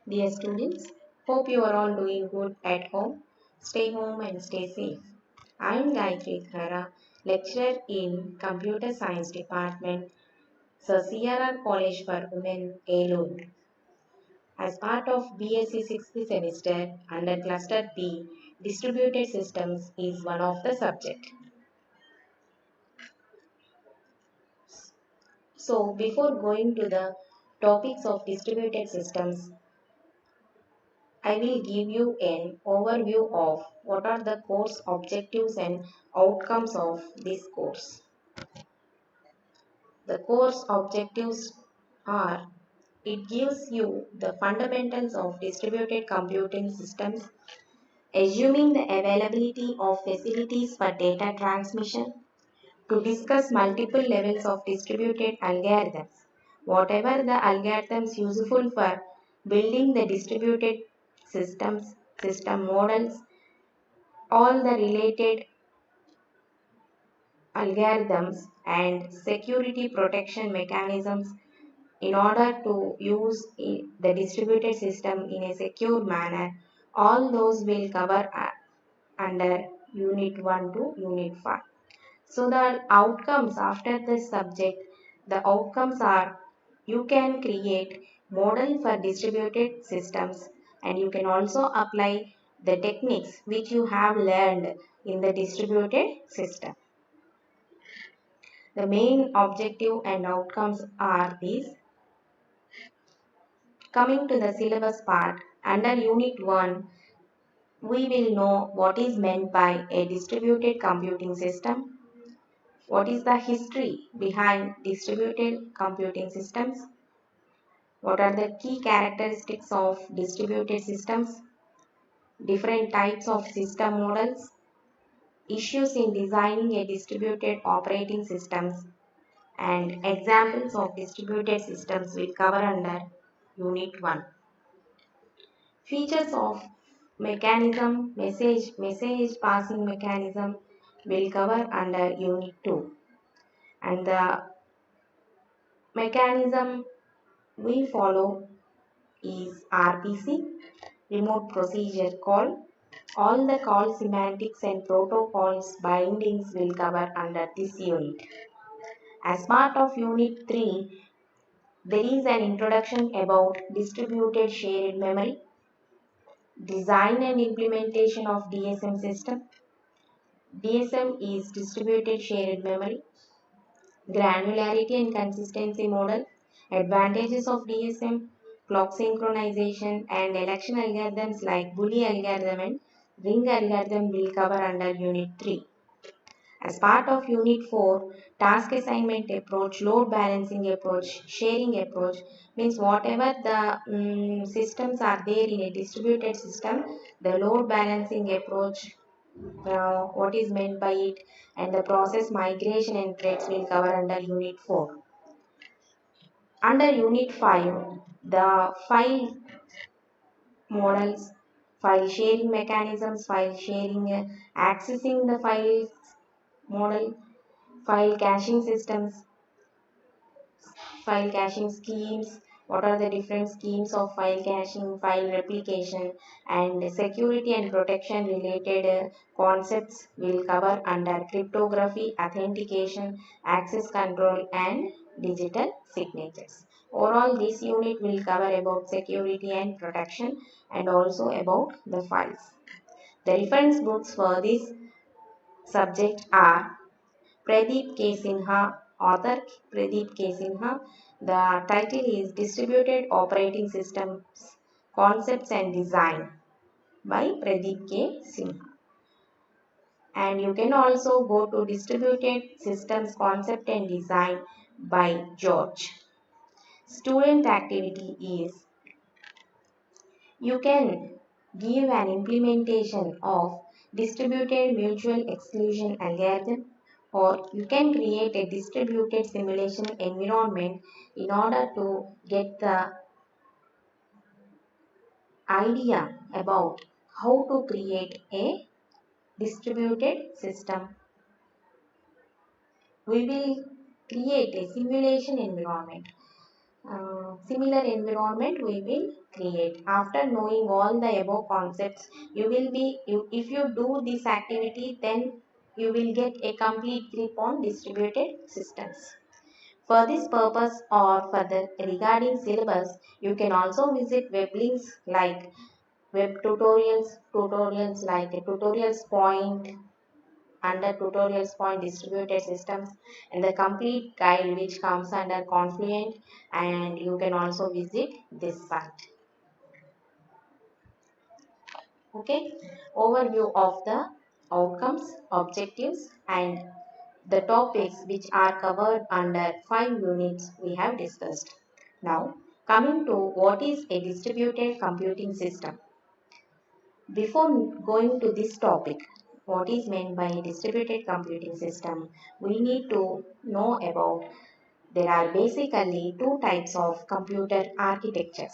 Dear students, hope you are all doing good at home. Stay home and stay safe. I am Gayatri Khara, lecturer in Computer Science Department, Sir CRR College for Women, Elur. As part of BSc 6th semester under Cluster B, Distributed Systems is one of the subject. So, before going to the topics of distributed systems, I will give you an overview of what are the course objectives and outcomes of this course. The course objectives are: it gives you the fundamentals of distributed computing systems, assuming the availability of facilities for data transmission, to discuss multiple levels of distributed algorithms, whatever the algorithms useful for building the distributed system models, all the related algorithms and security protection mechanisms in order to use the distributed system in a secure manner. All those will cover under unit 1 to unit 5. So the outcomes after this subject, the outcomes are: you can create model for distributed systems, and you can also apply the techniques which you have learned in the distributed system. The main objective and outcomes are these. Coming to the syllabus part, under Unit 1, we will know what is meant by a distributed computing system, what is the history behind distributed computing systems, what are the key characteristics of distributed systems, different types of system models, issues in designing a distributed operating systems, and examples of distributed systems will cover under Unit 1. Features of message passing mechanism will cover under Unit 2. And the mechanism we follow is RPC, remote procedure call. All the call semantics and protocols bindings will cover under this unit. As part of Unit 3, there is an introduction about distributed shared memory, design and implementation of DSM system. DSM is distributed shared memory, granularity and consistency model, advantages of DSM, clock synchronization, and election algorithms like Bully algorithm and ring algorithm will cover under Unit 3. As part of Unit 4, task assignment approach, load balancing approach, sharing approach means whatever the systems are there in a distributed system, the load balancing approach, what is meant by it, and the process migration and threads will cover under Unit 4. Under Unit 5, the file models, file sharing mechanisms, file sharing, accessing the files model, file caching systems, file caching schemes, what are the different schemes of file caching, file replication, and security and protection related concepts will cover under cryptography, authentication, access control, and digital signatures. Overall, this unit will cover about security and protection and also about the files. The reference books for this subject are Pradeep K. Sinha, author Pradeep K. Sinha. The title is Distributed Operating Systems Concepts and Design by Pradeep K. Sinha. And you can also go to Distributed Systems Concept and Design by George. Student activity is: you can give an implementation of distributed mutual exclusion algorithm, or you can create a distributed simulation environment in order to get the idea about how to create a distributed system. We will create a simulation environment. similar environment we will create. After knowing all the above concepts, if you do this activity, then you will get a complete grip on distributed systems. For this purpose or for the regarding syllabus, you can also visit web links like web tutorials like a tutorials point under tutorials point distributed systems, and the complete guide which comes under Confluent, and you can also visit this site. Okay, overview of the outcomes, objectives, and the topics which are covered under 5 units we have discussed. Now coming to what is a distributed computing system. Before going to this topic, what is meant by a distributed computing system, we need to know about there are basically two types of computer architectures.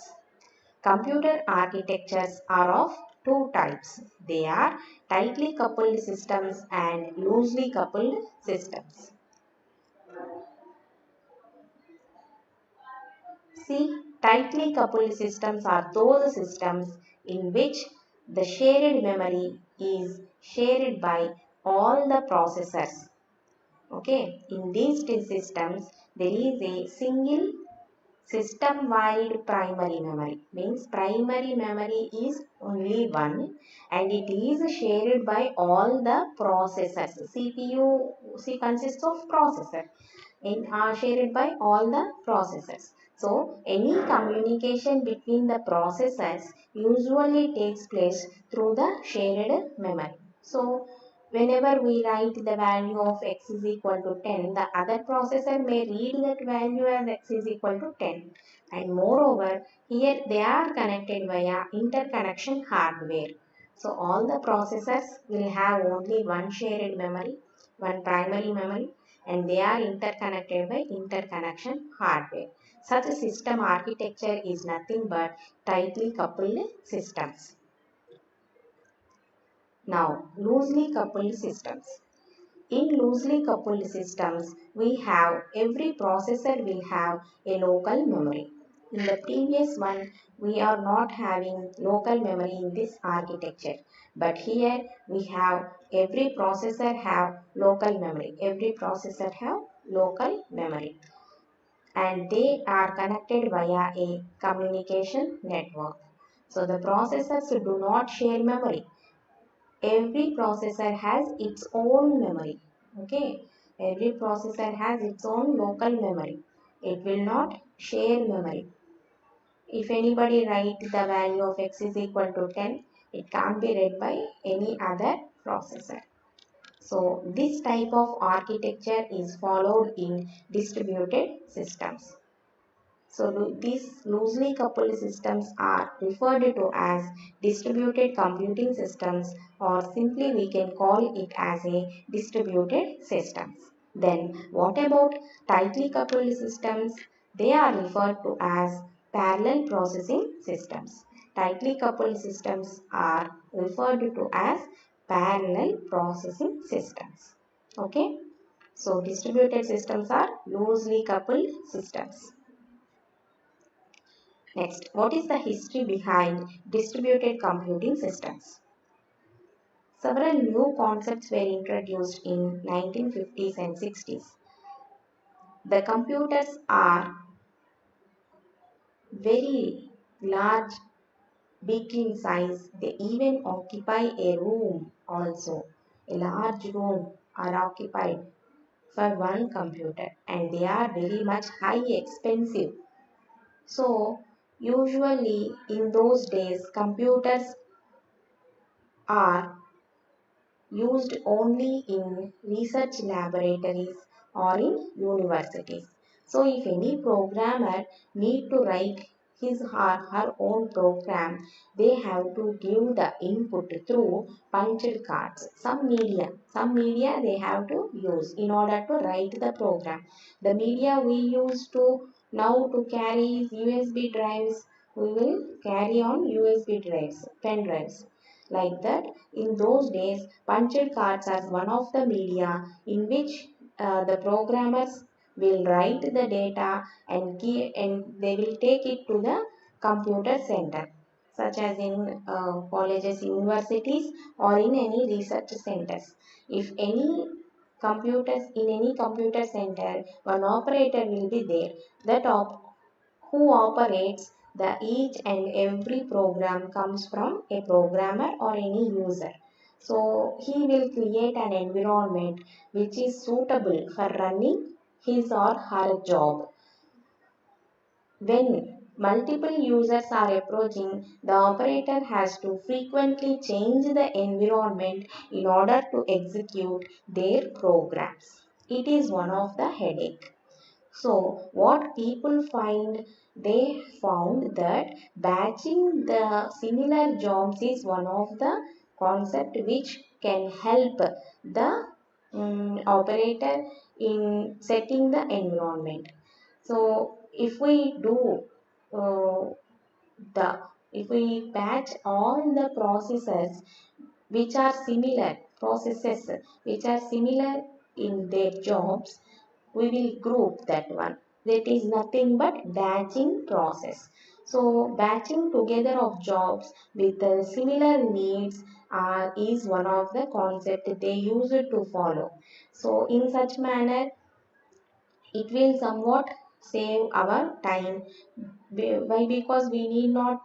Computer architectures are of two types. They are tightly coupled systems and loosely coupled systems. See, tightly coupled systems are those systems in which the shared memory is shared by all the processors. Okay, in these two systems, there is a single system-wide primary memory. Means primary memory is only one and it is shared by all the processors. CPU consists of processor and are shared by all the processors. So, any communication between the processors usually takes place through the shared memory. So, whenever we write the value of x is equal to 10, the other processor may read that value as x is equal to 10. And moreover, here they are connected via interconnection hardware. So, all the processors will have only one shared memory, one primary memory, and they are interconnected by interconnection hardware. Such a system architecture is nothing but tightly coupled systems. Now, loosely coupled systems. In loosely coupled systems, we have every processor will have a local memory. In the previous one, we are not having local memory in this architecture. But here we have every processor have local memory. Every processor have local memory. And they are connected via a communication network. So the processors do not share memory. Every processor has its own memory. Okay, every processor has its own local memory. It will not share memory. If anybody write the value of x is equal to 10, it can't be read by any other processor. So this type of architecture is followed in distributed systems. So these loosely coupled systems are referred to as distributed computing systems, or simply we can call it as a distributed systems. Then what about tightly coupled systems? They are referred to as parallel processing systems. Tightly coupled systems are referred to as parallel processing systems. Okay. So distributed systems are loosely coupled systems. Next, what is the history behind distributed computing systems? Several new concepts were introduced in 1950s and 60s. The computers are very large, big in size. They even occupy a room also. A large room are occupied for one computer, and they are very much high expensive. So, usually in those days, computers are used only in research laboratories or in universities. So if any programmer need to write his or her own program, they have to give the input through punched cards. Some media they have to use in order to write the program. The media we use to now to carry USB drives, we will carry on USB drives, pen drives. Like that, in those days, punched cards are one of the media in which the programmers will write the data and they will take it to the computer center, such as in colleges, universities, or in any research centers. If any computers in any computer center, one operator will be there. That who operates the each and every program comes from a programmer or any user. So he will create an environment which is suitable for running his or her job. When multiple users are approaching, the operator has to frequently change the environment in order to execute their programs. It is one of the headache. So what people find, they found that batching the similar jobs is one of the concept which can help the operator in setting the environment. So the if we batch all the which are similar processes which are similar in their jobs, we will group that one. That is nothing but batching process. So batching together of jobs with similar needs is one of the concept they use it to follow. So in such manner, it will somewhat save our time. Why? Because we need not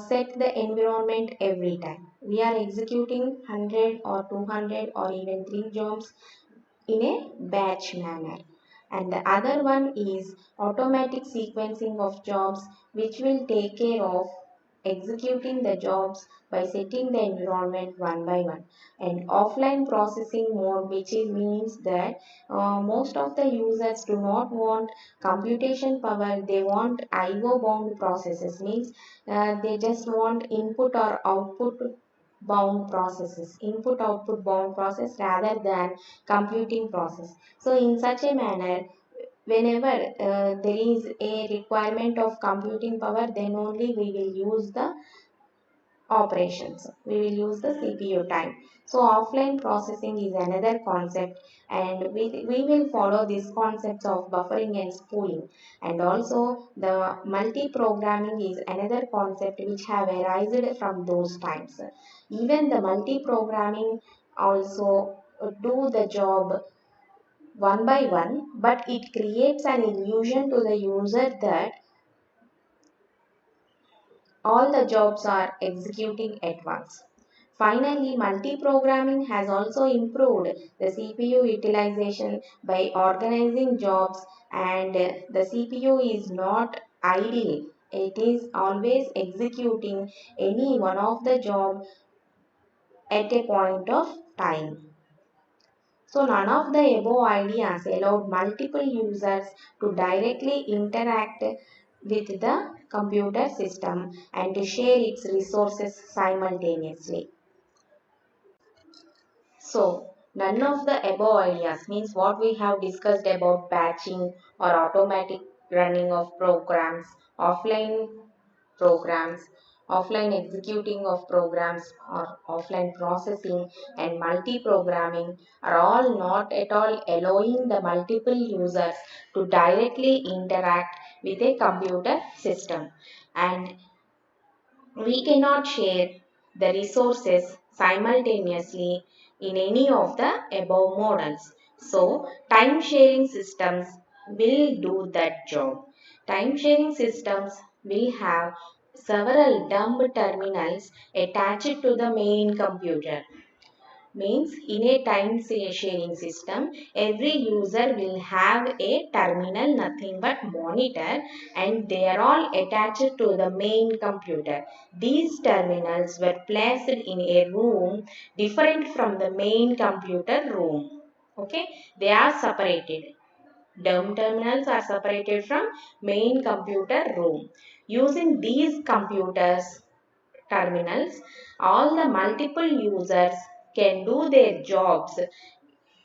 set the environment every time. We are executing 100 or 200 or even 3 jobs in a batch manner. And the other one is automatic sequencing of jobs, which will take care of executing the jobs by setting the environment one by one. And offline processing mode, which means that most of the users do not want computation power, they want IO bound processes, means they just want input or output bound processes, input output bound process rather than computing process. So in such a manner, whenever there is a requirement of computing power, then only we will use the operations. We will use the CPU time. So offline processing is another concept, and we will follow these concepts of buffering and spooling. And also the multi-programming is another concept which have arisen from those times. Even the multi-programming also do the job one by one, but it creates an illusion to the user that all the jobs are executing at once. Finally, multi-programming has also improved the CPU utilization by organizing jobs, and the CPU is not idle. It is always executing any one of the job at a point of time. So none of the above ideas allowed multiple users to directly interact with the computer system and to share its resources simultaneously. So none of the above ideas means what we have discussed about batching or automatic running of offline programs, offline executing of programs or offline processing and multi-programming are all not at all allowing the multiple users to directly interact with a computer system, and we cannot share the resources simultaneously in any of the above models. So, time sharing systems will do that job. Time sharing systems will have several dumb terminals attached to the main computer. Means in a time sharing system, every user will have a terminal, nothing but monitor, and they are all attached to the main computer. These terminals were placed in a room different from the main computer room. Okay, they are separated. Dumb terminals are separated from main computer room. Using these computers terminals, all the multiple users can do their jobs,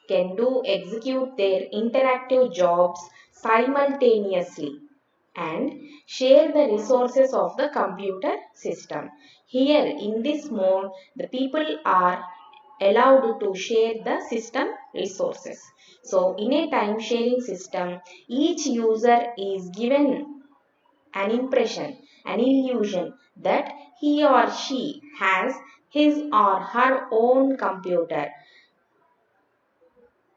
can do execute their interactive jobs simultaneously and share the resources of the computer system. Here in this mode, the people are allowed to share the system resources. So in a time sharing system, each user is given an impression, an illusion that he or she has his or her own computer.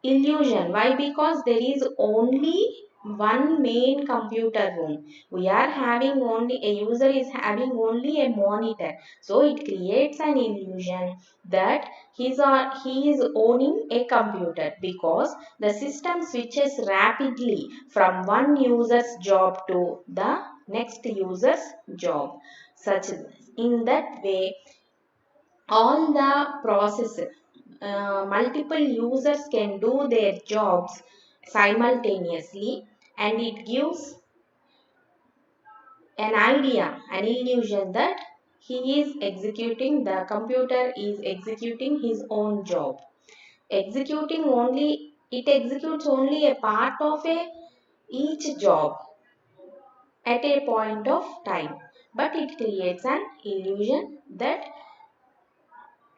Illusion. Why? Because there is only one main computer room. We are having only, a user is having only a monitor. So it creates an illusion that his or he is owning a computer, because the system switches rapidly from one user's job to the next user's job. Such in that way, all the process, multiple users can do their jobs simultaneously, and it gives an idea, an illusion that the computer is executing his own job. It executes only a part of each job at a point of time, but it creates an illusion that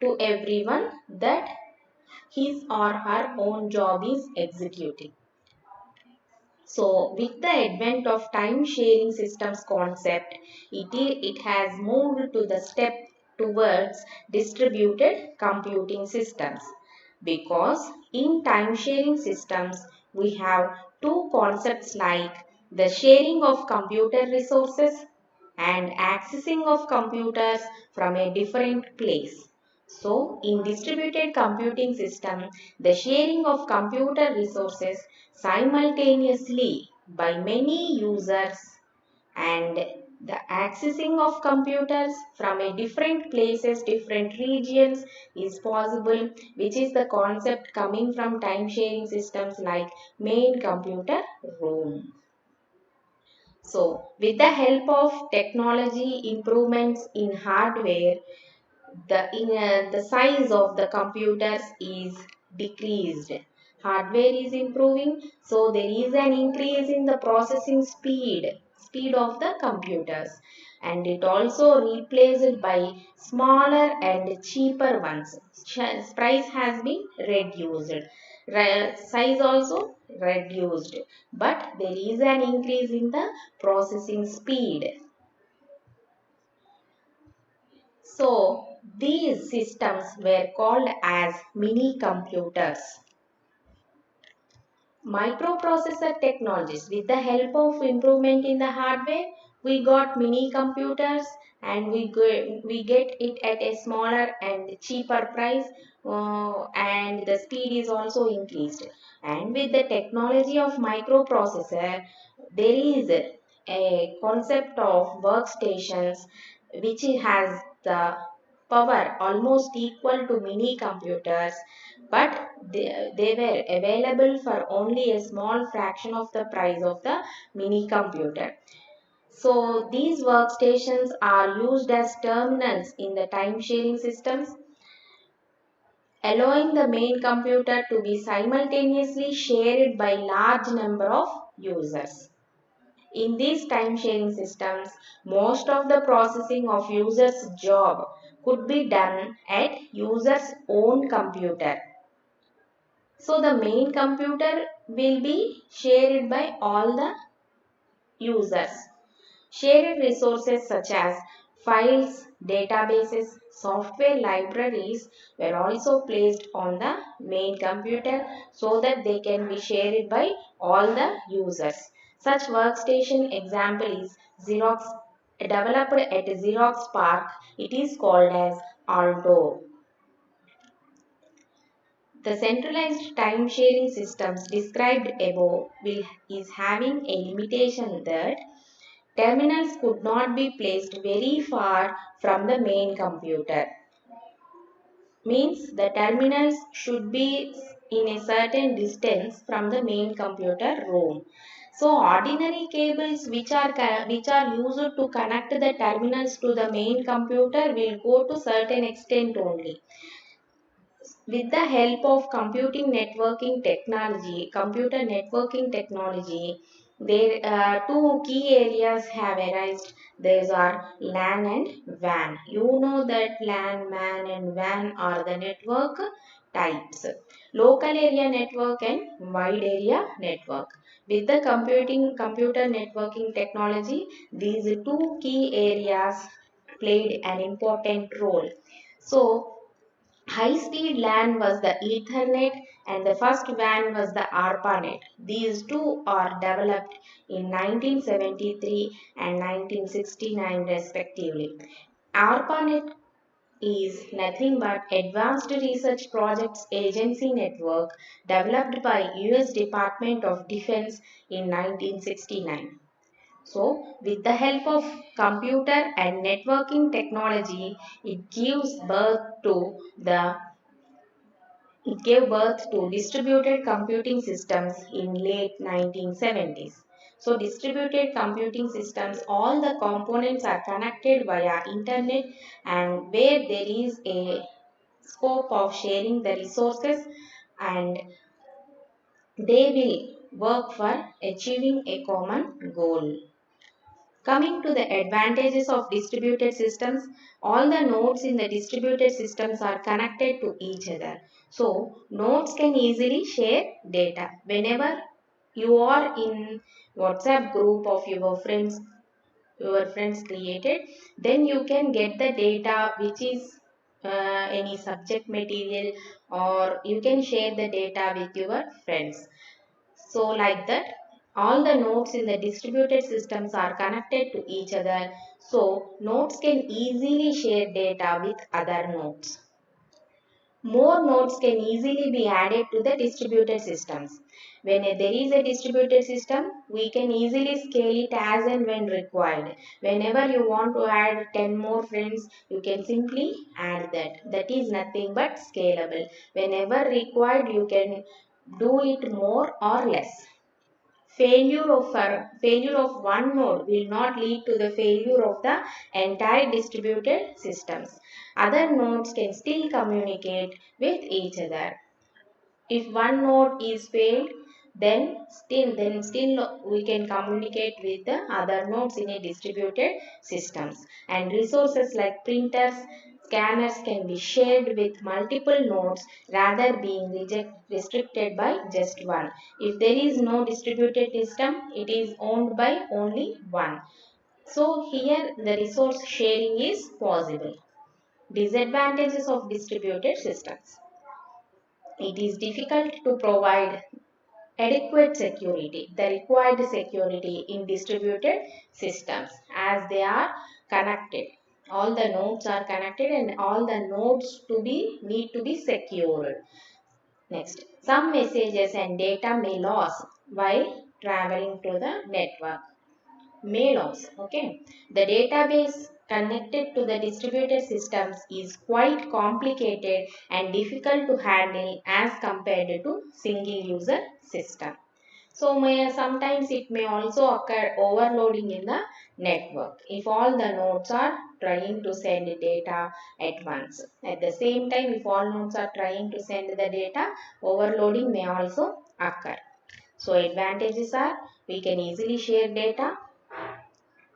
to everyone that his or her own job is executing. So, with the advent of time sharing systems concept, it has moved to the step towards distributed computing systems, because in time sharing systems we have two concepts like the sharing of computer resources and accessing of computers from a different place. So, in distributed computing system, the sharing of computer resources simultaneously by many users and the accessing of computers from a different places, different regions is possible, which is the concept coming from time sharing systems like main computer room. So, with the help of technology improvements in hardware, the size of the computers is decreased. Hardware is improving, so there is an increase in the processing speed of the computers, and it also replaced by smaller and cheaper ones. Price has been reduced. Size also reduced, but there is an increase in the processing speed. So, these systems were called as mini computers. Microprocessor technologies. With the help of improvement in the hardware, we got mini computers, and we get it at a smaller and cheaper price, and the speed is also increased. And with the technology of microprocessor, there is a concept of workstations which has the power almost equal to mini computers, but they were available for only a small fraction of the price of the mini computer. So these workstations are used as terminals in the time sharing systems, allowing the main computer to be simultaneously shared by large number of users. In these time sharing systems, most of the processing of users' job could be done at user's own computer. So the main computer will be shared by all the users. Shared resources such as files, databases, software libraries were also placed on the main computer so that they can be shared by all the users. Such workstation example is Xerox, developed at Xerox PARC. It is called as Alto. The centralized time sharing systems described above is having a limitation that terminals could not be placed very far from the main computer. Means the terminals should be in a certain distance from the main computer room. So ordinary cables which are used to connect the terminals to the main computer will go to certain extent only. With the help of computer networking technology, there two key areas have arisen. These are LAN and WAN. You know that LAN, MAN and WAN are the network types: local area network and wide area network. With the computer networking technology, these two key areas played an important role. So, high-speed LAN was the Ethernet and the first WAN was the ARPANET. These two are developed in 1973 and 1969 respectively. ARPANET is nothing but Advanced Research Projects Agency network developed by US Department of Defense in 1969. So, with the help of computer and networking technology, the it gave birth to distributed computing systems in late 1970s. So distributed computing systems, all the components are connected via internet, and where there is a scope of sharing the resources, and they will work for achieving a common goal. Coming to the advantages of distributed systems, all the nodes in the distributed systems are connected to each other. So, nodes can easily share data. Whenever you are in WhatsApp group of your friends created, then you can get the data which is any subject material, or you can share the data with your friends. So like that, all the nodes in the distributed systems are connected to each other. So nodes can easily share data with other nodes. More nodes can easily be added to the distributed systems. When there is a distributed system, we can easily scale it as and when required. Whenever you want to add 10 more friends, you can simply add that. That is nothing but scalable. Whenever required, you can do it more or less. Failure of one node will not lead to the failure of the entire distributed systems. Other nodes can still communicate with each other. If one node is failed, then still we can communicate with the other nodes in a distributed systems. And resources like printers, scanners can be shared with multiple nodes rather being restricted by just one. If there is no distributed system, it is owned by only one. So here the resource sharing is possible. Disadvantages of distributed systems: it is difficult to provide adequate security, the required security in distributed systems, as they are connected. All the nodes are connected and all the nodes need to be secured. Next, some messages and data may lose while traveling to the network. May lose. Okay. The database connected to the distributed systems is quite complicated and difficult to handle as compared to single user system. So sometimes it may also occur overloading in the network if all the nodes are trying to send data at once. At the same time, if all nodes are trying to send the data, overloading may also occur. So advantages are, we can easily share data,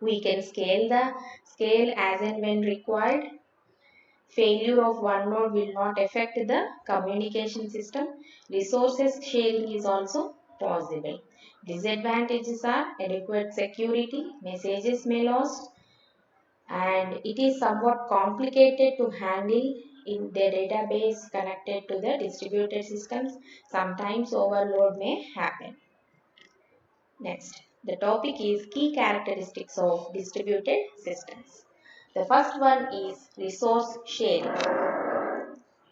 we can scale as and when required. Failure of one node will not affect the communication system. Resources sharing is also possible. Disadvantages are adequate security, messages may lost, and it is somewhat complicated to handle in the database connected to the distributed systems. Sometimes overload may happen. Next, the topic is key characteristics of distributed systems. The first one is resource sharing.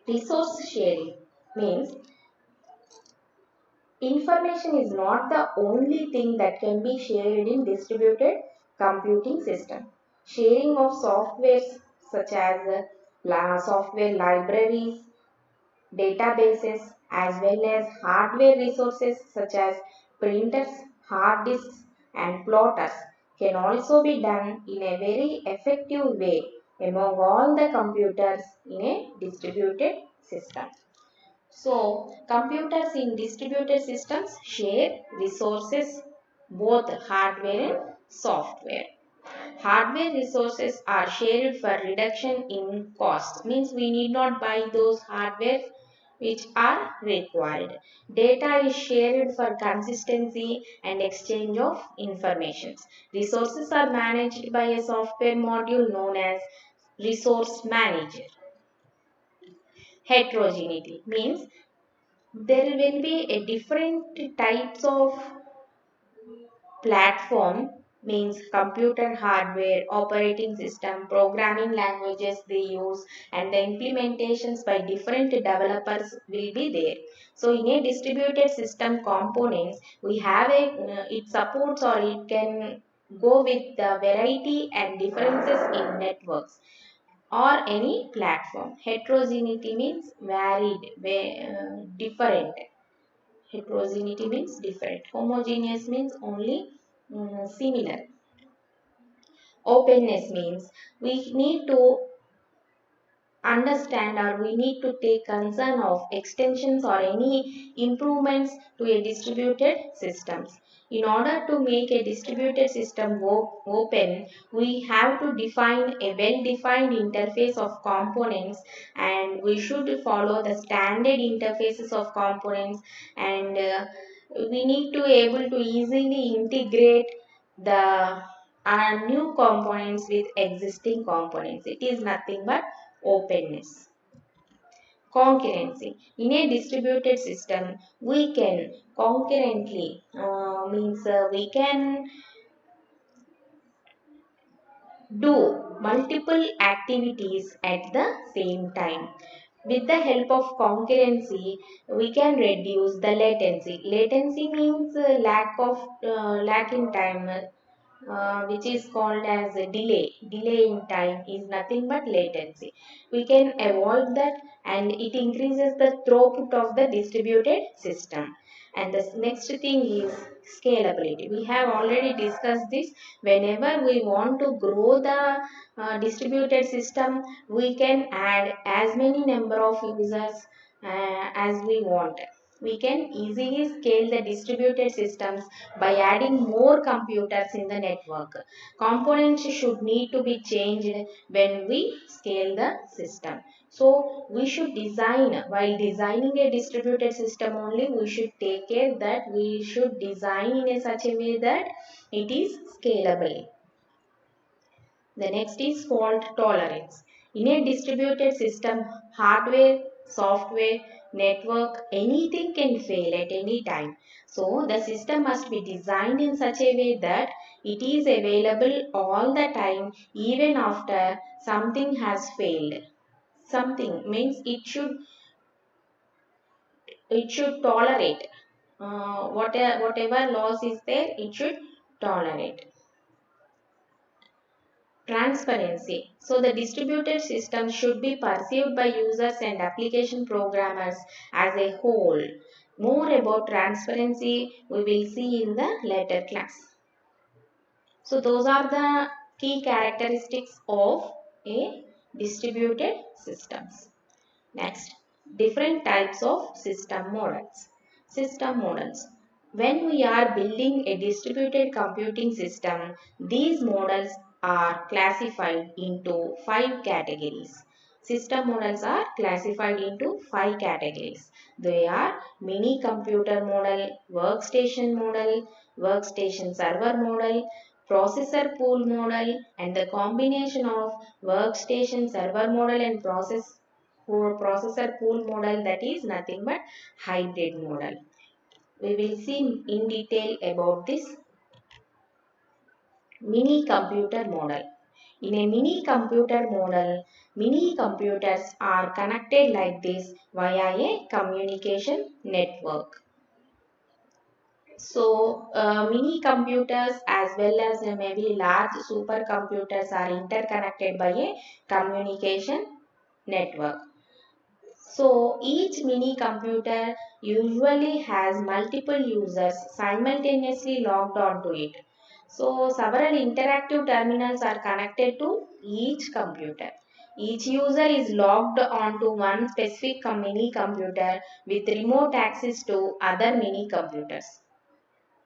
Resource sharing means information is not the only thing that can be shared in distributed computing system. Sharing of softwares such as software libraries, databases, as well as hardware resources such as printers, hard disks, and plotters can also be done in a very effective way among all the computers in a distributed system. So, computers in distributed systems share resources, both hardware and software. Hardware resources are shared for reduction in cost. Means we need not buy those hardware which are required. Data is shared for consistency and exchange of information. Resources are managed by a software module known as resource manager. Heterogeneity means there will be a different types of platform, means computer hardware, operating system, programming languages they use, and the implementations by different developers will be there. So in a distributed system components, we have it supports or it can go with the variety and differences in networks or any platform. Heterogeneity means varied, different. Heterogeneity means different. Homogeneous means only similar. Openness means we need to understand or we need to take concern of extensions or any improvements to a distributed systems. In order to make a distributed system open, we have to define a well-defined interface of components, and we should follow the standard interfaces of components, and we need to able to easily integrate the new components with existing components. It is nothing but openness. Concurrency. In a distributed system, we can concurrently means we can do multiple activities at the same time. With the help of concurrency, we can reduce the latency. Latency means lack in time, which is called as a delay. Delay in time is nothing but latency. We can avoid that, and it increases the throughput of the distributed system. And the next thing is scalability. We have already discussed this. Whenever we want to grow the distributed system, we can add as many number of users as we want. We can easily scale the distributed systems by adding more computers in the network. Components should need to be changed when we scale the system. So we should design, while designing a distributed system only, we should take care that we should design in a such a way that it is scalable. The next is fault tolerance. In a distributed system, hardware, software, network, anything can fail at any time. So the system must be designed in such a way that it is available all the time even after something has failed. Something means it should tolerate. Whatever loss is there, it should tolerate. Transparency. So the distributed system should be perceived by users and application programmers as a whole. More about transparency we will see in the later class. So those are the key characteristics of a distributed systems. Next, different types of system models. System models. When we are building a distributed computing system, these models are classified into 5 categories. System models are classified into 5 categories. They are mini computer model, workstation server model, processor pool model, and the combination of workstation server model and processor pool model, that is nothing but hybrid model. We will see in detail about this mini computer model. In a mini computer model, mini computers are connected like this via a communication network. So, mini computers as well as maybe large supercomputers are interconnected by a communication network. So each mini computer usually has multiple users simultaneously logged onto it. So several interactive terminals are connected to each computer. Each user is logged onto one specific mini computer with remote access to other mini computers.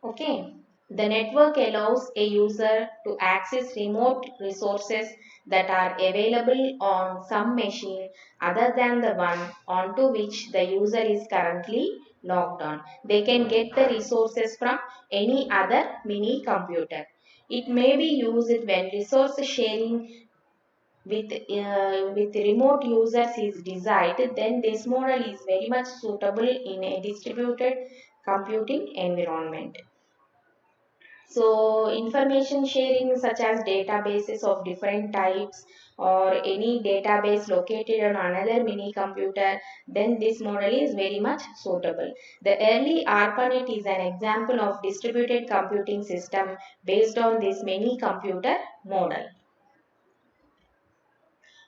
Okay. The network allows a user to access remote resources that are available on some machine other than the one onto which the user is currently logged on. They can get the resources from any other mini computer. It may be used when resource sharing with remote users is desired. Then this model is very much suitable in a distributed computing environment. So information sharing such as databases of different types or any database located on another mini computer, then this model is very much suitable. The early ARPANET is an example of distributed computing system based on this mini computer model.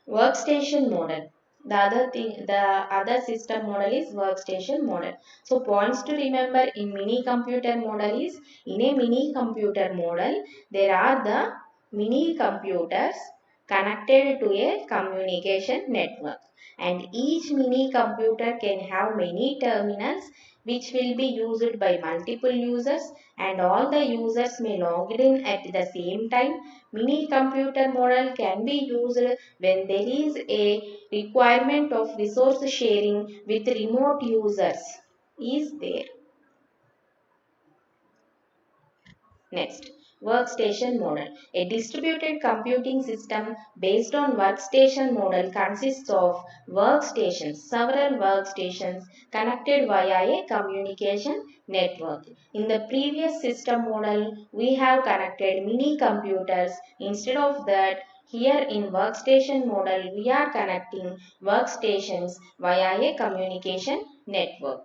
Workstation model. The other system model is workstation model. So points to remember in mini computer model is, in a mini computer model there are the mini computers connected to a communication network, and each mini computer can have many terminals which will be used by multiple users, and all the users may log in at the same time. Mini computer model can be used when there is a requirement of resource sharing with remote users is there. Next, workstation model. A distributed computing system based on workstation model consists of workstations, several workstations connected via a communication network. In the previous system model, we have connected mini computers. Instead of that, here in workstation model, we are connecting workstations via a communication network.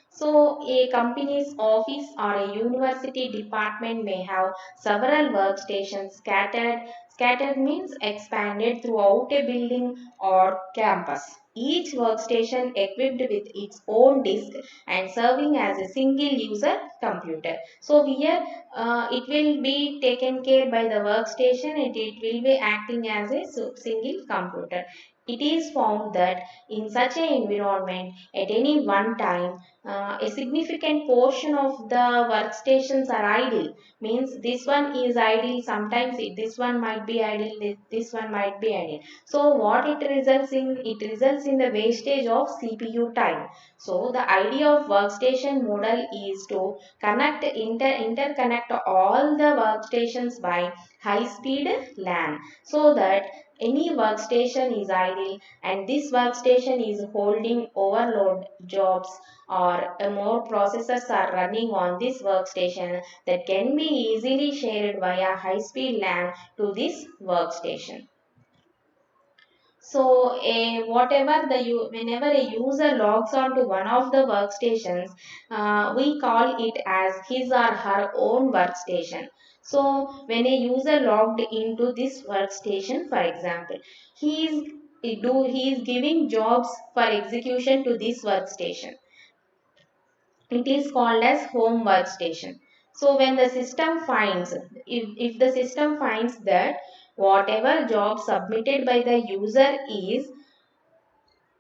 So, a company's office or a university department may have several workstations scattered. Scattered means expanded throughout a building or campus. Each workstation equipped with its own disk and serving as a single user computer. So, here it will be taken care by the workstation and it will be acting as a single computer. It is found that in such an environment, at any one time, a significant portion of the workstations are idle. Means this one is idle, sometimes this one might be idle, this one might be idle. So what it results in? It results in the wastage of CPU time. So the idea of workstation model is to interconnect all the workstations by high speed LAN, so that any workstation is idle and this workstation is holding overload jobs, or more processors are running on this workstation that can be easily shared via high-speed LAN to this workstation. So, whenever a user logs on to one of the workstations, we call it as his or her own workstation. So, when a user logged into this workstation, for example, he is giving jobs for execution to this workstation. It is called as home workstation. So when the system finds, if the system finds that whatever job submitted by the user is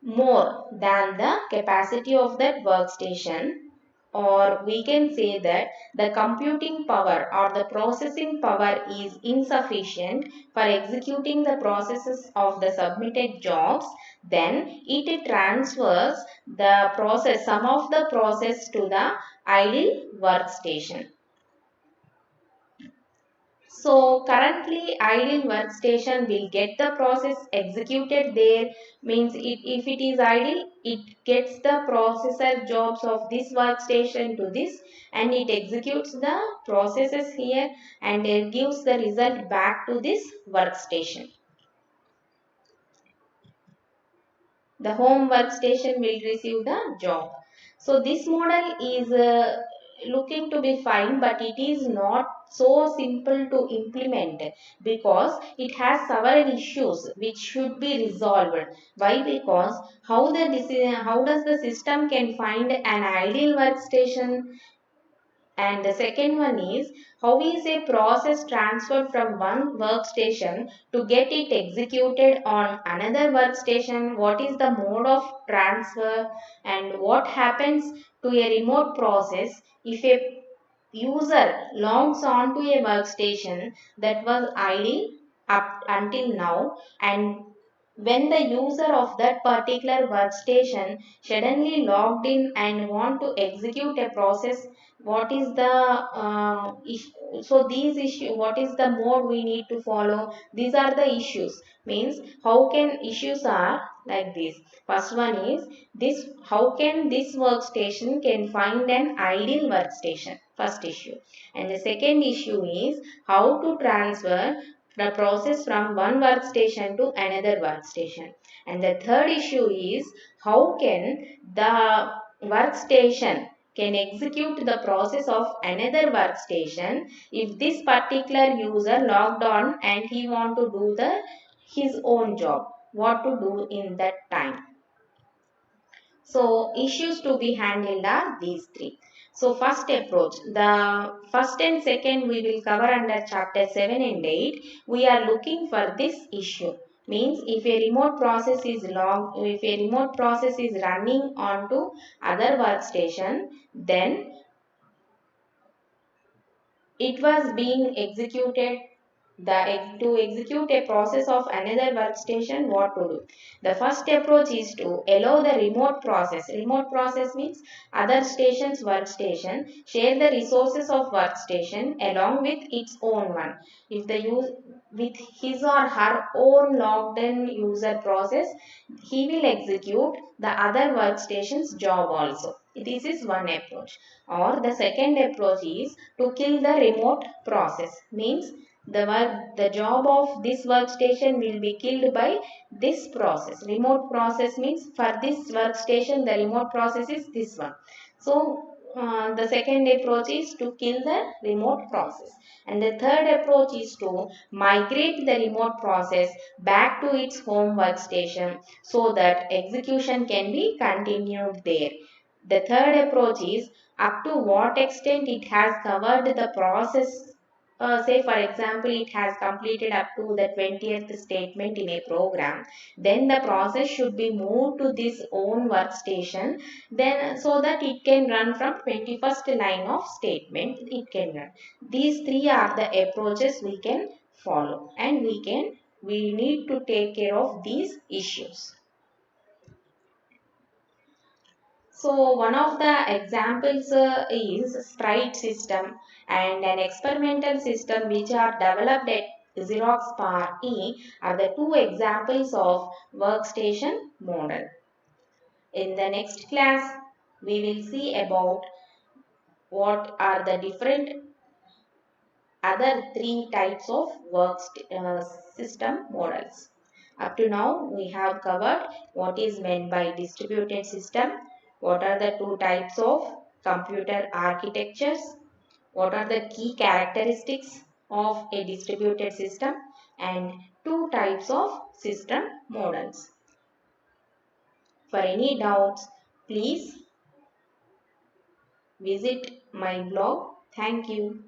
more than the capacity of that workstation, or we can say that the computing power or the processing power is insufficient for executing the processes of the submitted jobs, then it transfers the process, some of the process to the idle workstation. So currently idle workstation will get the process executed there, means if it is idle, it gets the processor jobs of this workstation to this and it executes the processes here and it gives the result back to this workstation. The home workstation will receive the job. So this model is looking to be fine, but it is not so simple to implement because it has several issues which should be resolved. Why? Because how does the system can find an ideal workstation, and the second one is, how is a process transferred from one workstation to get it executed on another workstation? What is the mode of transfer? And what happens to a remote process if user logs onto a workstation that was idle up until now, and when the user of that particular workstation suddenly logged in and want to execute a process, what is the so these issue, what is the mode we need to follow? These are the issues. Means how can issues are like this. First one is this: how can this workstation can find an ideal workstation? First issue. And the second issue is how to transfer the process from one workstation to another workstation. And the third issue is how can the workstation can execute the process of another workstation if this particular user logged on and he want to do his own job, what to do in that time. So issues to be handled are these three. So first approach, the first and second we will cover under chapter 7 and 8. We are looking for this issue. Means if a remote process is running onto other workstation, then it was being executed to execute a process of another workstation, what to do. The first approach is to allow the remote process means other station's workstation share the resources of workstation along with its own one. If the use with his or her own logged in user process, he will execute the other workstation's job also. This is one approach. Or the second approach is to kill the remote process. Means the job of this workstation will be killed by this process. Remote process means for this workstation the remote process is this one. So the second approach is to kill the remote process. And the third approach is to migrate the remote process back to its home workstation so that execution can be continued there. The third approach is up to what extent it has covered the process. Say for example, it has completed up to the 20th statement in a program, then the process should be moved to this own workstation, then so that it can run from 21st line of statement it can run. These three are the approaches we can follow, and we need to take care of these issues. So one of the examples is Sprite system and an experimental system which are developed at Xerox PAR E are the two examples of workstation model. In the next class, we will see about what are the different other three types of system models. Up to now, we have covered what is meant by distributed system, what are the two types of computer architectures, what are the key characteristics of a distributed system, and two types of system models. For any doubts, please visit my blog. Thank you.